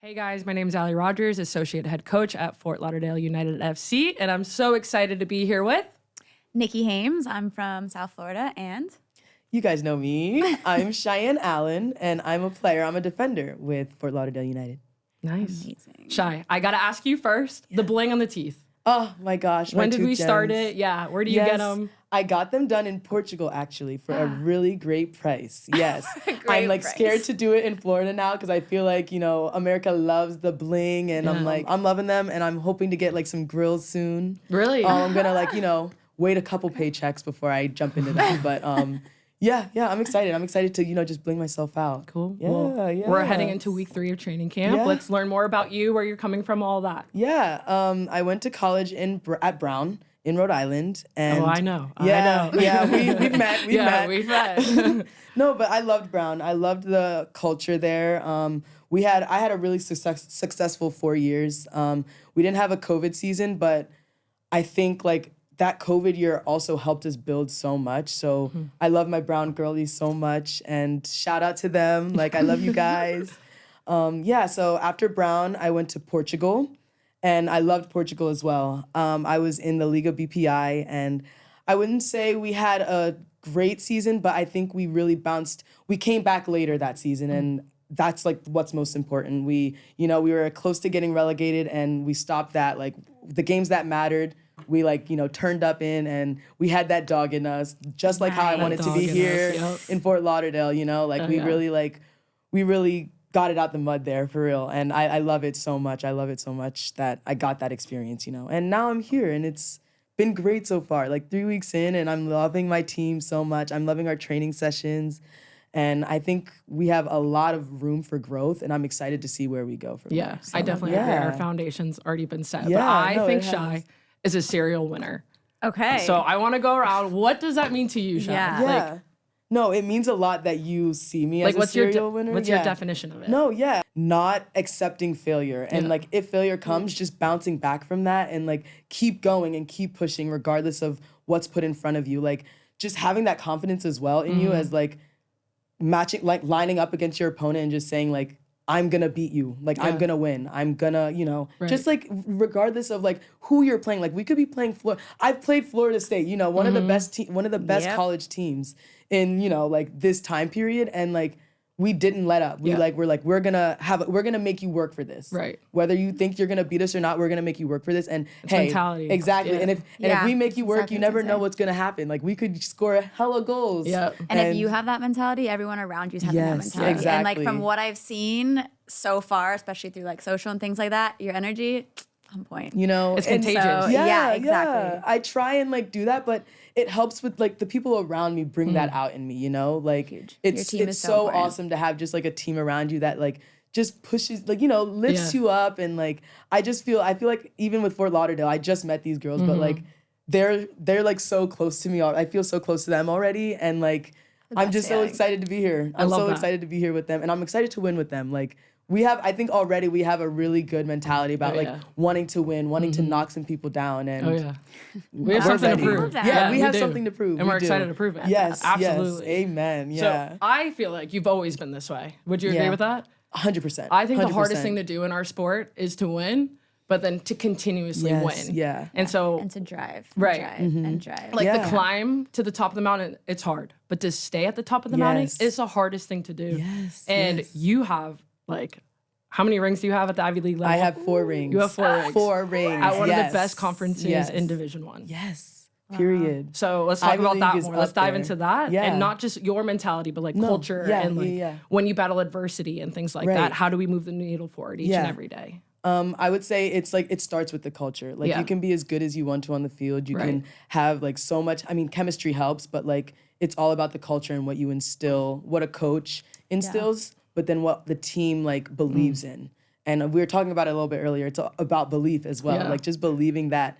Hey guys, my name is Allie Rogers, Associate Head Coach at Fort Lauderdale United FC, and I'm so excited to be here with Nikki Hames. I'm from South Florida, and you guys know me. I'm Sheyenne Allen, and I'm a player. I'm a defender with Fort Lauderdale United. Nice. Amazing. Shy, I gotta ask you first, the bling on the teeth. Oh my gosh. When did we start it? Yeah, where do you get them? I got them done in Portugal, actually, for a really great price. Yes. I'm like price. scared to do it in Florida now because I feel like, you know, America loves the bling, and I'm loving them, and I'm hoping to get like some grills soon. Really? I'm gonna wait a couple paychecks before I jump into that. But yeah, I'm excited. I'm excited to, just bling myself out. Cool. Yeah, Well, yeah. We're heading into week 3 of training camp. Yeah. Let's learn more about you, where you're coming from, all that. Yeah, I went to college at Brown in Rhode Island, and I know. Yeah, I know. yeah, we've met. We've met. No, but I loved Brown. I loved the culture there. I had a really successful 4 years. We didn't have a COVID season, but I think like that COVID year also helped us build so much. So I love my Brown girlies so much, and shout out to them. Like, I love you guys. So after Brown, I went to Portugal, and I loved Portugal as well. I was in the Liga BPI, and I wouldn't say we had a great season, but I think we really bounced. We came back later that season, and that's like what's most important. We were close to getting relegated, and we stopped that. Like, the games that mattered, we turned up in, and we had that dog in us, just like how I wanted to be here in Fort Lauderdale. We really got it out the mud there for real, and I love it so much. I love it so much that I got that experience, and now I'm here, and it's been great so far. Like 3 weeks in, and I'm loving my team so much. I'm loving our training sessions, and I think we have a lot of room for growth, and I'm excited to see where we go from there. So, I definitely agree. Our foundation's already been set. Yeah, but I no, think it Shy has. is a serial winner. okay. So I want to go around. What does that mean to you, Shy? Yeah. Yeah. No, it means a lot that you see me as a serial winner. What's your definition of it? No, yeah. Not accepting failure. And like, if failure comes, just bouncing back from that and like keep going and keep pushing regardless of what's put in front of you. Like, just having that confidence as well in you as like matching, like lining up against your opponent and just saying like, I'm gonna beat you. Like, I'm gonna win. I'm gonna, just like regardless of like who you're playing. Like, we could be playing I've played Florida State, one of the best college teams in, like this time period, and like we didn't let up. We're gonna make you work for this. Right. Whether you think you're gonna beat us or not, we're gonna make you work for this. And it's mentality. Exactly. Yeah. And if we make you work, Exactly you never what I know say. what's gonna happen. Like, we could score hella goals. Yeah. and if you have that mentality, everyone around you's having that Yes, mentality. And like exactly. from what I've seen so far, especially through like social and things like that, your energy on point. It's and contagious. So, yeah, exactly. I try and like do that, but it helps with like the people around me bring that out in me, Like, Huge. it's Your team it's is so so important. awesome to have just like a team around you that like just pushes, like, lifts you up. And like, I feel like even with Fort Lauderdale, I just met these girls, but like they're like so close to me. I feel so close to them already, and like I'm just so excited to be here. I'm love so that. excited to be here with them, and I'm excited to win with them. Like, I think already we have a really good mentality about wanting to win, wanting to knock some people down, and We have we're something ready. to prove. love that. Yeah, we have do. something to prove, And we we're do. excited to prove it. Yes, absolutely. yes, amen. Yeah, So I feel like you've always been this way. Would you agree Yeah. with that? 100%. I think the hardest 100%. thing to do in our sport is to win, but then to continuously Yes, win. yeah. And so And to drive. Right. Drive Mm-hmm. and drive. like the Yeah. climb to the top of the mountain, it's hard. But to stay at the top of the mountain Yes. is the hardest thing to do. Yes, And yes. you have like, how many rings do you have at the Ivy League level? I have 4 rings. You have 4 rings. 4 rings. At one of yes. the best conferences Yes. in Division 1. Yes. Period. So let's talk Ivy about League that is more. Let's up dive there. into that. Yeah. And not just your mentality, but like No, culture yeah, and like yeah. when you battle adversity and things like Right. that. How do we move the needle forward each and Yeah. every day? I would say it's like it starts with the culture. Like, Yeah. you can be as good as you want to on the field. You Right. can have like so much. I mean, chemistry helps, but like it's all about the culture and what you instill, what a coach instills, but then what the team like believes in. And we were talking about it a little bit earlier. It's about belief as well. Yeah. Like, just believing that,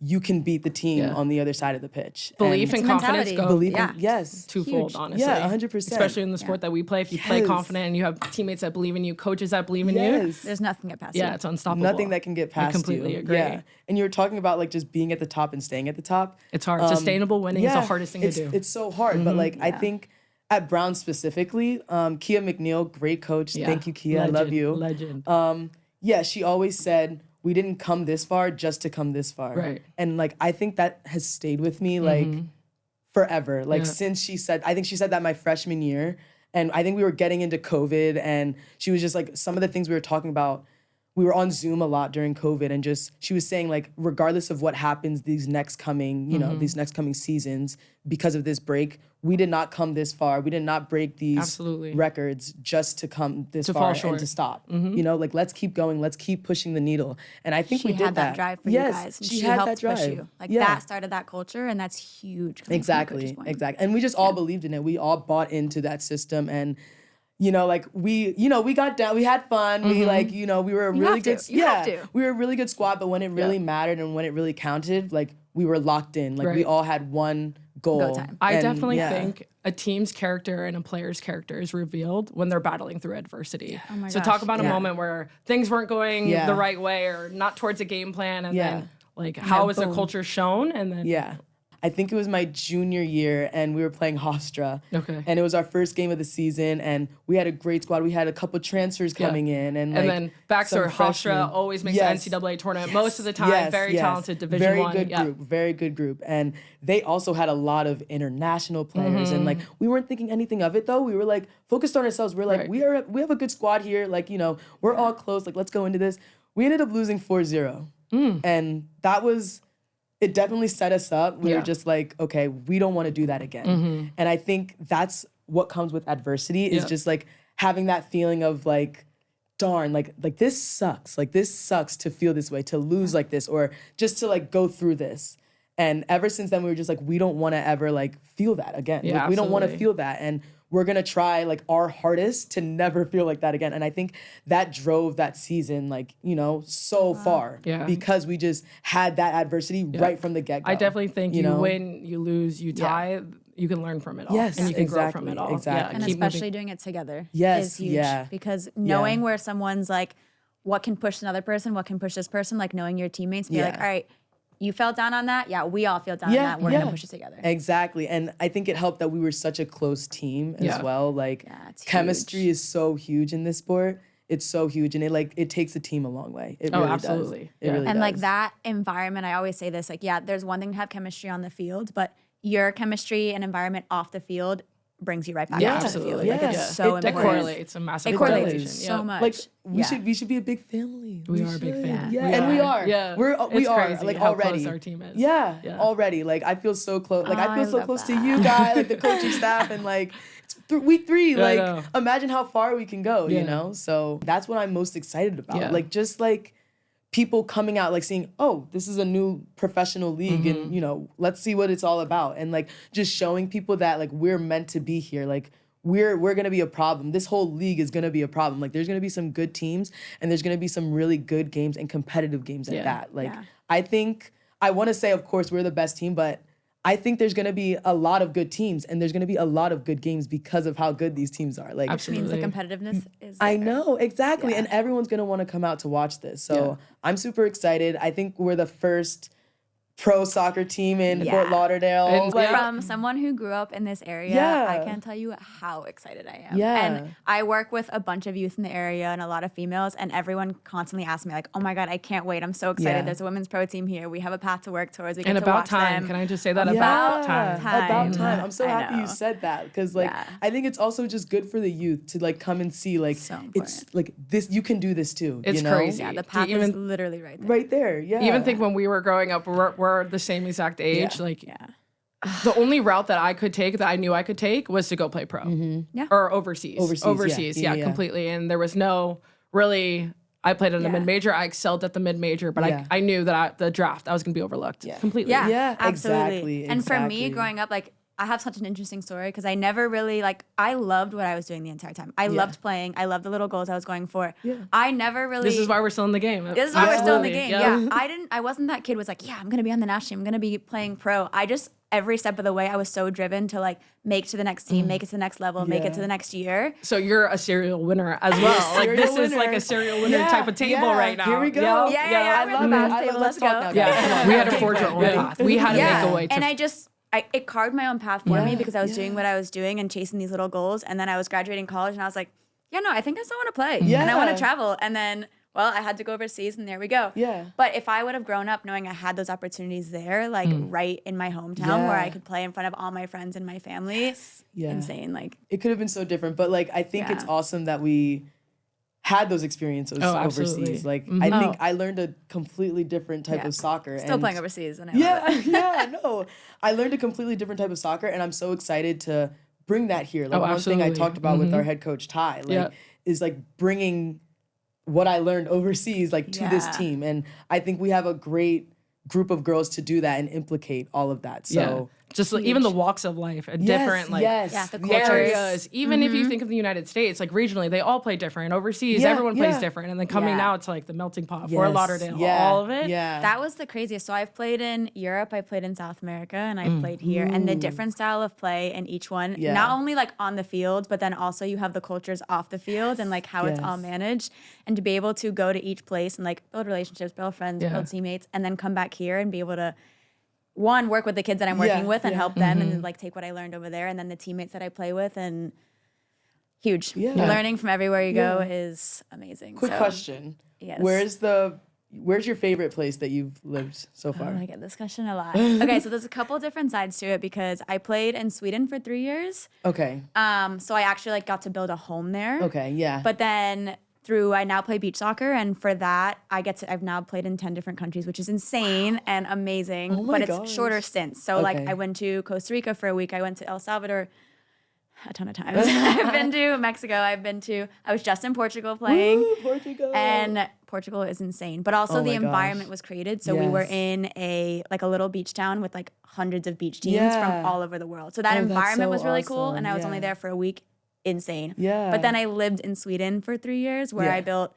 you can beat the team Yeah. on the other side of the pitch. Belief and confidence mentality. go belief Yeah. in, yes. twofold, Huge. honestly. Yeah, 100%. Especially in the sport that we play. If you play Yes. confident and you have teammates that believe in you, coaches that believe in you, Yes. There's nothing get past yeah, you. it's unstoppable. Nothing that can get past completely you. agree. Yeah. And you were talking about like just being at the top and staying at the top. It's hard. Sustainable winning is the hardest thing to do. It's so hard. But like, I think at Brown specifically, Kia McNeil, great coach. Yeah. Thank you, Kia. Legend, I love you. Legend. Yeah, she always said, we didn't come this far just to come this far. Right. And like, I think that has stayed with me like forever. Like since I think she said that my freshman year. And I think we were getting into COVID and she was just like, some of the things we were talking about, we were on Zoom a lot during COVID and just, she was saying like, regardless of what happens these next coming, these next coming seasons, because of this break, we did not come this far. We did not break these records just to come this far and to stop. You know, like let's keep going. Let's keep pushing the needle. And I think we did had that drive for you guys. And she had helped that drive. push you. Like that started that culture, and that's huge. Exactly. And we just all believed in it. We all bought into that system, and like we got down, we had fun. We we were a really good, we were a really good squad. But when it really mattered and when it really counted, like we were locked in. Like we all had one goal. time. I definitely think a team's character and a player's character is revealed when they're battling through adversity. Oh my so gosh. talk about a moment where things weren't going the right way or not towards a game plan, and then like how was the culture shown, and then I think it was my junior year, and we were playing Hofstra. Okay. And it was our first game of the season, and we had a great squad. We had a couple transfers coming in, and then backstory, Hofstra always makes the NCAA tournament most of the time. Very talented Division I. Very good group. And they also had a lot of international players, and like we weren't thinking anything of it though. We were like focused on ourselves. We're like we have a good squad here. Like we're all close. Like let's go into this. We ended up losing 4-0, and that was. It definitely set us up. We were just like, okay, we don't want to do that again. And I think that's what comes with adversity is just like having that feeling of like, darn, like this sucks. Like this sucks to feel this way, to lose like this, or just to like go through this. And ever since then, we were just like, we don't want to ever like feel that again. Yeah, like, we don't want to feel that. And we're going to try like our hardest to never feel like that again. And I think that drove that season like, so far because we just had that adversity right from the get-go. I definitely think you win, you lose, you tie, you can learn from it all. Yes, and you can grow from it all. Exactly. And especially doing it together is huge. Because knowing where someone's like, what can push another person, what can push this person, like knowing your teammates, be like, all right, you fell down on that? Yeah, we all fell down on that. We're going to push it together. Exactly. And I think it helped that we were such a close team as well. Like, chemistry is so huge in this sport. It's so huge. And it takes a team a long way. It really absolutely. does. It really and does. like that environment, I always say this, like, there's one thing to have chemistry on the field, but your chemistry and environment off the field brings you right back onto the field. Like, it's so important. It correlates a massive correlates so much. Like we should be a big family. We are a big family. Yeah, and we are. Yeah, we are crazy like how already. Close our team is. Yeah, already. Like I feel so close. Like I feel so close to you guys, like the coaching staff, and like it's week 3. Like imagine how far we can go. You know, so that's what I'm most excited about. Like just like people coming out, like seeing, oh, this is a new professional league, and let's see what it's all about, and like just showing people that like we're meant to be here. Like we're gonna be a problem. This whole league is gonna be a problem. Like there's gonna be some good teams, and there's gonna be some really good games and competitive games at that. Like I think I want to say, of course, we're the best team, but I think there's going to be a lot of good teams, and there's going to be a lot of good games because of how good these teams are. Like, absolutely. Means the competitiveness is there. I know, exactly. And everyone's going to want to come out to watch this. So I'm super excited. I think we're the first pro soccer team in Fort Lauderdale. And from someone who grew up in this area, I can't tell you how excited I am. And I work with a bunch of youth in the area and a lot of females, and everyone constantly asks me like, oh my God, I can't wait. I'm so excited. There's a women's pro team here. We have a path to work towards. We get and to about watch time. them. Can I just say that? About time. About time. I'm so happy you said that, because like I think it's also just good for the youth to like come and see like it's like this, you can do this too. It's crazy. Yeah, the path is literally right there. Right there. Yeah. Even think when we were growing up, we're the same exact age. The only route that I could take, that I knew I could take, was to go play pro or overseas. Completely. And there was no really. I played in a mid-major. I excelled at the mid-major, but I knew that the draft, I was going to be overlooked completely. Yeah, absolutely. Exactly. And for me, growing up, like, I have such an interesting story because I never really, like, I loved what I was doing the entire time. I loved playing. I loved the little goals I was going for. I never really... This is why we're still in the game. This is why we're still in the game, I wasn't that kid who was like, I'm going to be on the national team. I'm going to be playing pro. I just, every step of the way, I was so driven to, like, make to the next team, make it to the next level, make it to the next year. So you're a serial winner as well. Like, this is like a serial winner type of table right now. Here we go. Yeah. I love it. Let's go. Talk now. We had to forge our own path. We had to make a way to... And I just... it carved my own path for me because I was doing what I was doing and chasing these little goals. And then I was graduating college and I was like, yeah, no, I think I still want to play. And I want to travel. And then, well, I had to go overseas and there we go. Yeah. But if I would have grown up knowing I had those opportunities there, like right in my hometown where I could play in front of all my friends and my family, insane. Like, it could have been so different. But like, I think it's awesome that we had those experiences overseas. Like, I think I learned a completely different type of soccer. Still playing overseas. And I learned a completely different type of soccer, and I'm so excited to bring that here. Like, one thing I talked about with our head coach, Ty, like, is like bringing what I learned overseas, like, to this team. And I think we have a great group of girls to do that and implicate all of that. So just like, even the walks of life and different the areas. Even if you think of the United States, like regionally, they all play different. Overseas, everyone plays different. And then coming now, it's like the melting pot, Fort Lauderdale, all of it. Yeah. That was the craziest. So I've played in Europe, I played in South America, and I've played here. And the different style of play in each one, not only like on the field, but then also you have the cultures off the field and like how it's all managed. And to be able to go to each place and like build relationships, build friends, build teammates, and then come back here and be able to work with the kids that I'm working with and help them and like take what I learned over there, and then the teammates that I play with, and huge. Learning from everywhere you go is amazing. Quick question. Yes. Where's your favorite place that you've lived so far? I get this question a lot. Okay, so there's a couple different sides to it because I played in Sweden for 3 years. Okay. So I actually like got to build a home there. Okay, yeah. But then I now play beach soccer, and for that I've now played in 10 different countries, which is insane and amazing. Oh my but gosh. It's shorter stints. So like I went to Costa Rica for a week, I went to El Salvador a ton of times. I've been to Mexico, I was just in Portugal playing. Woo, Portugal. And Portugal is insane. But also the environment was created. So we were in a little beach town with like hundreds of beach teams from all over the world. So that environment was really cool, and I was only there for a week. Insane. Yeah. But then I lived in Sweden for 3 years where I built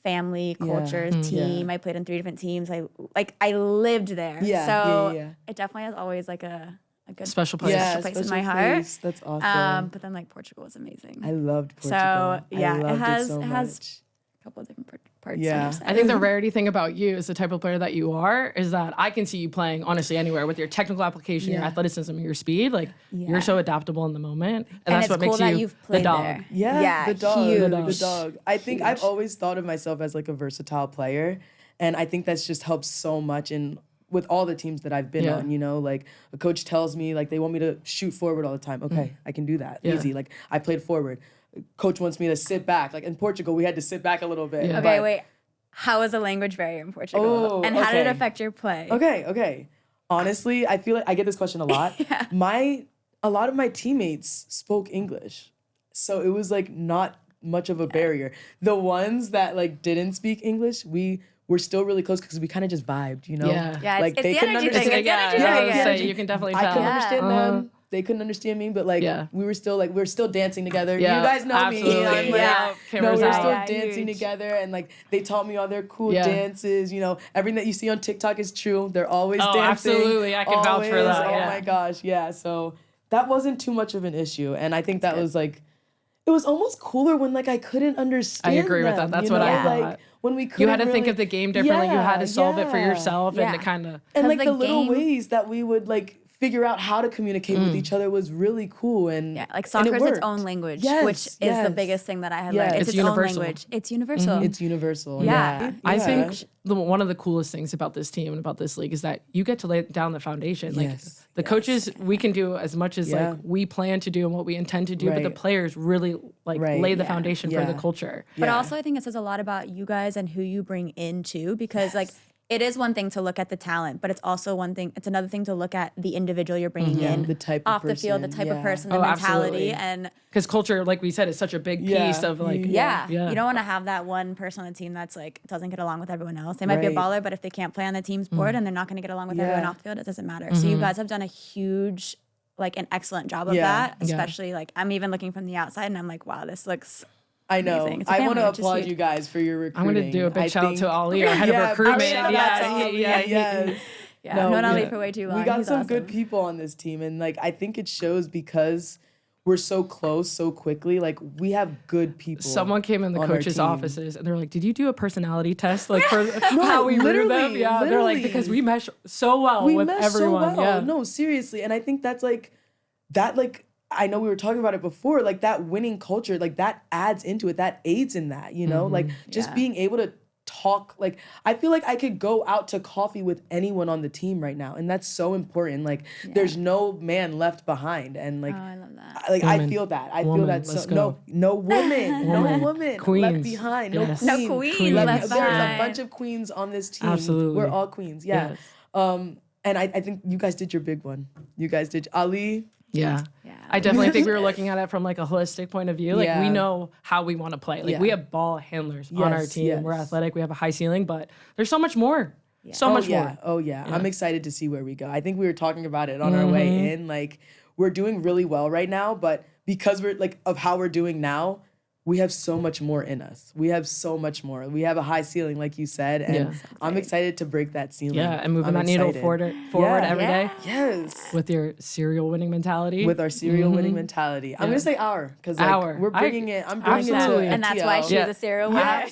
family, culture, team. I played in 3 different teams. I lived there. Yeah. So it definitely has always like a good special place. Place in my heart. That's awesome. But then like Portugal was amazing. I loved Portugal. So yeah, I loved it has a couple of different parts. Yeah. I think the rarity thing about you as the type of player that you are is that I can see you playing honestly anywhere with your technical application, your athleticism, your speed. Like you're so adaptable in the moment, and that's what makes you the dog. There. Yeah, the dog. Huge. The dog. I think I've always thought of myself as like a versatile player, and I think that's just helped so much with all the teams that I've been on. You know, like a coach tells me like they want me to shoot forward all the time. Okay, I can do that easy. Like I played forward. Coach wants me to sit back. Like in Portugal, we had to sit back a little bit. Yeah. Okay, wait. How is the language barrier in Portugal? And how did it affect your play? Okay. Honestly, I feel like I get this question a lot. A lot of my teammates spoke English. So it was like not much of a barrier. The ones that like didn't speak English, we were still really close because we kind of just vibed, you know? Yeah, like it's they the couldn't energy understand. thing. So you can definitely tell. I couldn't understand them. They couldn't understand me, but like we were still dancing together. Yeah, you guys know absolutely. me. I'm like, we were still out. dancing together, and like they taught me all their cool dances. You know, everything that you see on TikTok is true. They're always dancing. Absolutely, I can vouch for that. Oh my gosh, yeah. So that wasn't too much of an issue, and I think that was like, it was almost cooler when like I couldn't understand. I agree with that. That's what I thought. Like, when we couldn't you had to think of the game differently. You had to solve it for yourself and to kind of and like the little ways that we would like figure out how to communicate with each other was really cool. And like soccer is its own language, which is the biggest thing that I had learned. It's universal. Own language. It's universal. It's universal. Yeah. I think one of the coolest things about this team and about this league is that you get to lay down the foundation. Like the coaches, we can do as much as like we plan to do and what we intend to do, but the players really like lay the foundation for the culture. But also I think it says a lot about you guys and who you bring in too, because like it is one thing to look at the talent, but it's also it's another thing to look at the individual you're bringing in, the type of off the field, the type of person, the mentality, and because culture, like we said, is such a big piece of like you don't want to have that one person on the team that's like doesn't get along with everyone else. They might be a baller, but if they can't play on the team sport and they're not going to get along with everyone off the field, it doesn't matter. So you guys have done a huge, like an excellent job of that, especially like I'm even looking from the outside and I'm like, wow, this looks. I know. I want to applaud you guys for your recruiting. I'm going to do a big shout out to Ali, our head of recruitment. Yes. I've known Ali for way too long. We got some good people on this team, and like I think it shows because we're so close so quickly. Like, we have good people. Someone came in the coaches' offices and they're like, "Did you do a personality test like for how we root them?" Yeah, they're like, because we mesh so well with everyone. So well. Yeah, no, seriously, and I think that's like that. Like, I know we were talking about it before. Like, that winning culture, like that adds into it. That aids in that. You know, like just being able to talk. Like, I feel like I could go out to coffee with anyone on the team right now, and that's so important. Like, there's no man left behind, and like, I love that. Like, I feel that. I feel that. So, no woman, no woman queens. left behind. Yes. No queen left behind. There's a bunch of queens on this team. Absolutely, we're all queens. Yeah. Yes. And I think you guys did your big one. You guys did Ali. Yeah. I definitely think we were looking at it from like a holistic point of view. Like, we know how we want to play. Like, we have ball handlers on our team. Yes. We're athletic. We have a high ceiling, but there's so much more. Yeah. So much more. Oh, yeah. I'm excited to see where we go. I think we were talking about it on our way in. Like, we're doing really well right now, but because we're like, of how we're doing now, we have so much more in us. We have so much more. We have a high ceiling, like you said, and I'm excited to break that ceiling. Yeah, and moving that needle forward every day. Yes. With your serial winning mentality. With our serial winning mentality. I'm gonna say our, because like, we're bringing it. I'm bringing it to FTL. And that's why she's a serial winner.